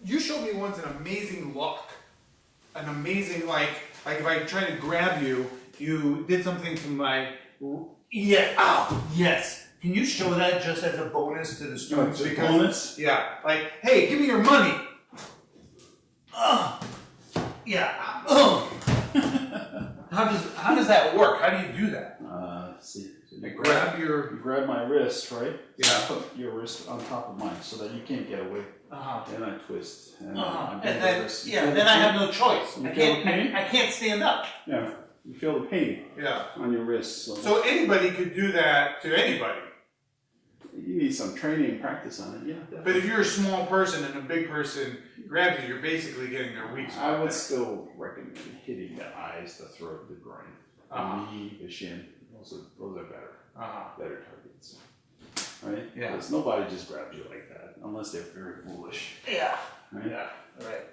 you showed me once an amazing lock. An amazing, like if I try to grab you, you did something to my... Yeah, ow, yes. Can you show that just as a bonus to the students? Because, bonus? Yeah, like, hey, give me your money. Yeah. How does that work? How do you do that? See, so You grab my wrist, right? Yeah. So I put your wrist on top of mine so that you can't get away. Then I twist. And And then then I have no choice. You I feel the can't. pain? I can't stand up. Yeah, you feel the pain Yeah. on your wrist. So anybody could do that to anybody. You need some training and practice on it, yeah. But if you're a small person and a big person grabs you, you're basically getting their weak spot. I would still recommend hitting the eyes, the throat, the groin, the knee, the shin. Those are better. Better targets. Right? Yeah. Because nobody just grabs you like that unless they're very foolish. Yeah. Right? Yeah. Right.